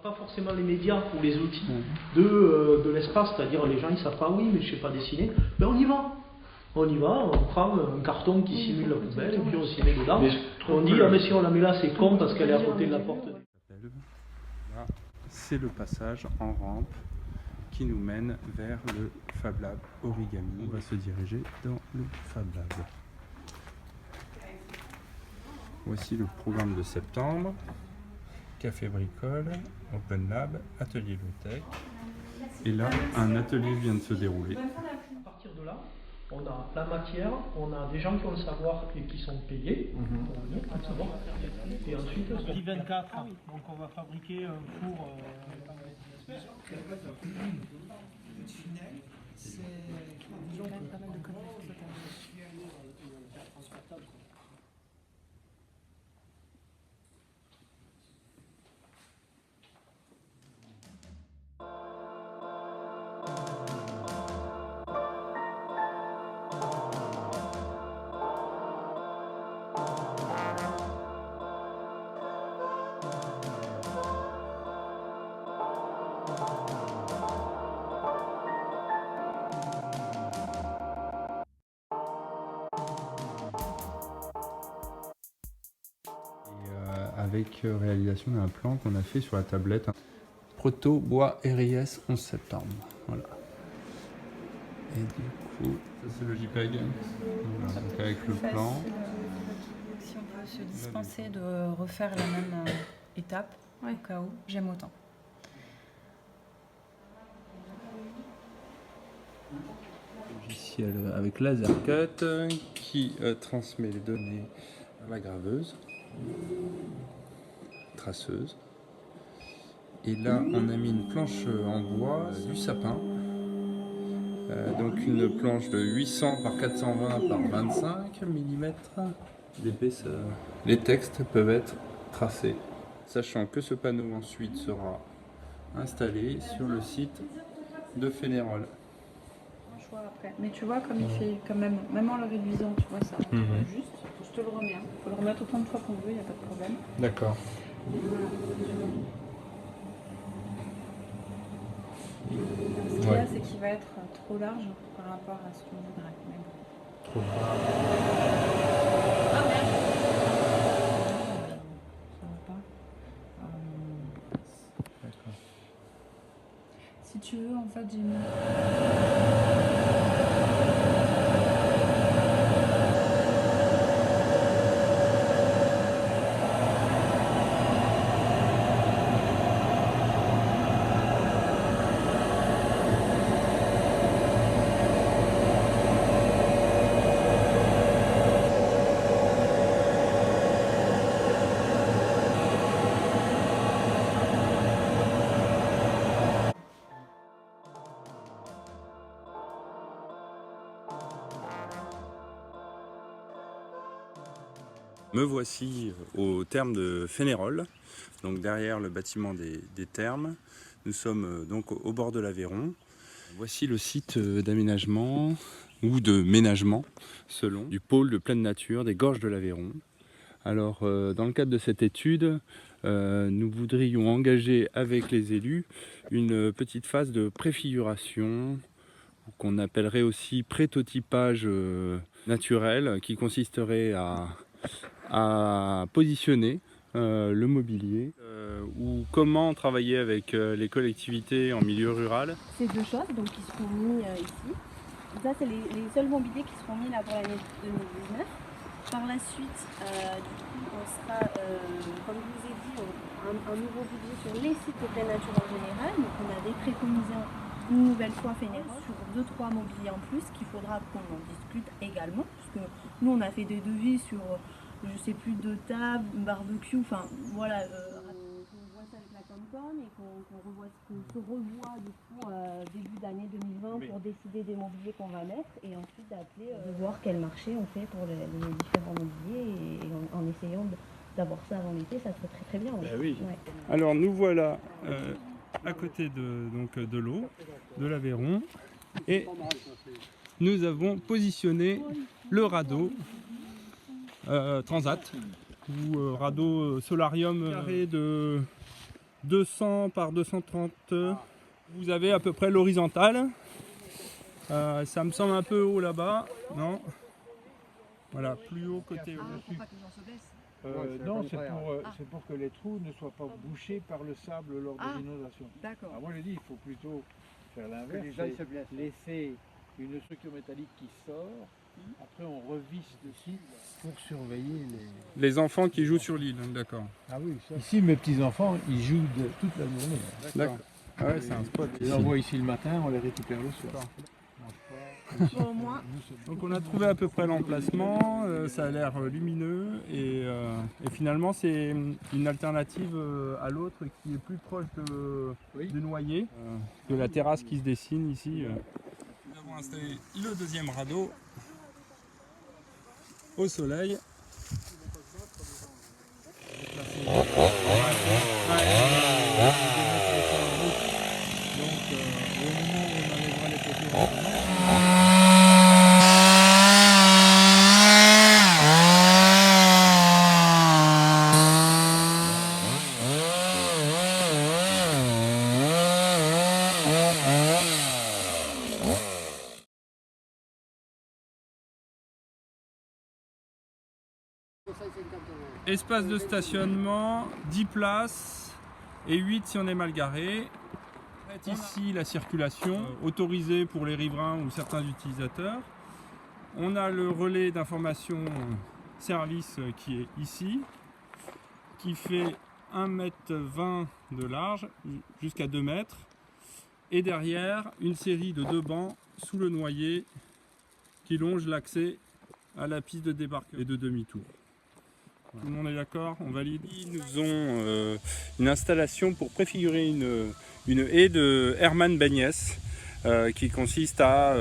Pas forcément les médias ou les outils de l'espace, c'est-à-dire les gens ils savent pas, oui mais je sais pas dessiner, ben on y va. On y va, on prend un carton qui simule la poubelle et puis on s'y met dedans. On dit, ah mais si on la met là c'est con parce qu'elle est à côté de la porte. Là, c'est le passage en rampe qui nous mène vers le Fab Lab Origami. On va se diriger dans le Fab Lab. Voici le programme de septembre. Café bricole, Open Lab, atelier low-tech. Et là, un atelier vient de se dérouler. À partir de là, on a la matière, on a des gens qui ont le savoir et qui sont payés. Et ensuite, c'est 24. Donc on va fabriquer un four. Avec réalisation d'un plan qu'on a fait sur la tablette. Proto Bois RIS 11 septembre. Voilà. Et du coup, ça c'est le JPEG. Voilà, donc avec le plan. Si on peut se dispenser de refaire la même étape, au cas où, j'aime autant. Logiciel avec LaserCut qui transmet les données à la graveuse. Traceuse. Et là on a mis une planche en bois du sapin, donc une planche de 800 par 420 par 25 mm d'épaisseur. Les textes peuvent être tracés, sachant que ce panneau ensuite sera installé sur le site de Fénérol. Un choix après. Mais tu vois comme il fait quand même en le réduisant, tu vois ça. Juste, je te le remets. Il faut le remettre autant de fois qu'on veut, il n'y a pas de problème. D'accord. Ce qu'il y a, c'est qu'il va être trop large par rapport à ce qu'on voudrait. Trop large. Ah merde. Ça va pas. D'accord. Si tu veux, en fait, j'ai mis... Me voici au terme de Fénérol, donc derrière le bâtiment des thermes. Nous sommes donc au bord de l'Aveyron. Voici le site d'aménagement ou de ménagement, selon, du pôle de pleine nature des gorges de l'Aveyron. Alors, dans le cadre de cette étude, nous voudrions engager avec les élus une petite phase de préfiguration, qu'on appellerait aussi prétotypage naturel, qui consisterait à positionner le mobilier ou comment travailler avec les collectivités en milieu rural. Ces deux choses donc, qui seront mis ici. Ça, c'est les seuls mobiliers qui seront mis là pour l'année 2019. Par la suite, du coup, on sera, comme je vous ai dit, un nouveau budget sur les sites de pleine nature en général. Donc, on avait préconisé une nouvelle fois Fénérol sur 2-3 mobiliers en plus qu'il faudra qu'on en discute également. Parce que nous, on a fait des devis sur, je sais plus, 2 tables, un barbecue, enfin voilà. Qu'on voit ça avec la Comcom et qu'on se revoit du coup début d'année 2020 pour décider des mobiliers qu'on va mettre et ensuite d'appeler de voir quel marché on fait pour les différents mobiliers et en essayant d'avoir ça avant l'été, ça serait très très bien. Ben oui. Ouais. Alors nous voilà à côté de l'eau, de l'Aveyron, et nous avons positionné le radeau Transat ou radeau solarium carré de 200 par 230. Vous avez à peu près l'horizontale. Ça me semble un peu haut là-bas, non? Voilà, plus haut côté au-dessus. Pas que les gens se blessent. Non, c'est pour que les trous ne soient pas bouchés par le sable lors de l'inondation. D'accord. Moi je dis, il faut plutôt faire l'inverse, laisser une structure métallique qui sort, après on revisse dessus pour surveiller Les enfants qui jouent sur l'île, d'accord. Ah oui, ça. Ici mes petits-enfants, ils jouent toute la journée. D'accord. Ah ouais, c'est un spot. On les envoie ici le matin, on les récupère le soir. Bon, au moins. Donc on a trouvé à peu près l'emplacement, ça a l'air lumineux et finalement c'est une alternative à l'autre qui est plus proche du noyer, de la terrasse qui se dessine ici. Nous avons installé le deuxième radeau au soleil. Espace de stationnement, 10 places et 8 si on est mal garé. Ici la circulation autorisée pour les riverains ou certains utilisateurs. On a le relais d'information service qui est ici, qui fait 1,20 m de large jusqu'à 2 mètres. Et derrière, une série de 2 bancs sous le noyer qui longe l'accès à la piste de débarquement et de demi-tour. Tout le monde est d'accord? On valide? Ils nous ont une installation pour préfigurer une haie de Hermann Beignès qui consiste à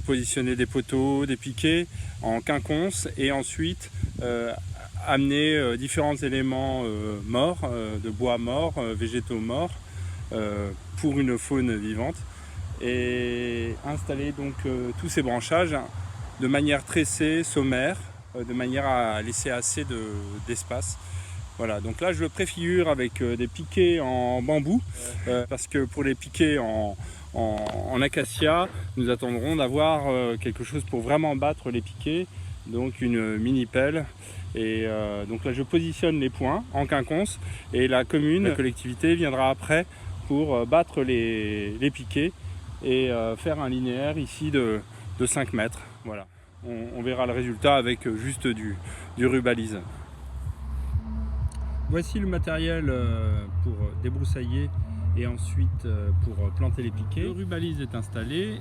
positionner des poteaux, des piquets en quinconce et ensuite amener différents éléments morts, de bois mort, végétaux morts pour une faune vivante et installer donc tous ces branchages de manière tressée, sommaire, de manière à laisser assez d'espace. Voilà, donc là je le préfigure avec des piquets en bambou, parce que pour les piquets en acacia, nous attendrons d'avoir quelque chose pour vraiment battre les piquets, donc une mini pelle. Et donc là je positionne les points en quinconce et la commune, la collectivité viendra après pour battre les piquets et faire un linéaire ici de 5 mètres. Voilà. On verra le résultat avec juste du rubalise. Voici le matériel pour débroussailler et ensuite pour planter les piquets. Le rubalise est installé.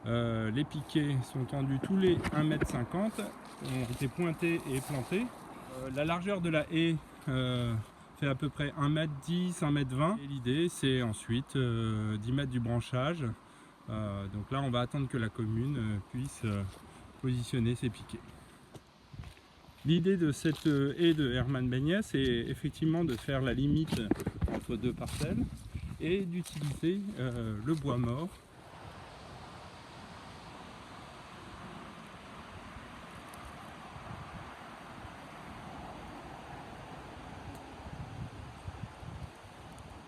Les piquets sont tendus tous les 1,50 m, ont été pointés et plantés. La largeur de la haie fait à peu près 1,10 m, 1,20 m. Et l'idée c'est ensuite 10 mètres du branchage. Donc là on va attendre que la commune puisse positionner ses piquets. L'idée de cette haie de Hermann Beignès est effectivement de faire la limite entre deux parcelles et d'utiliser le bois mort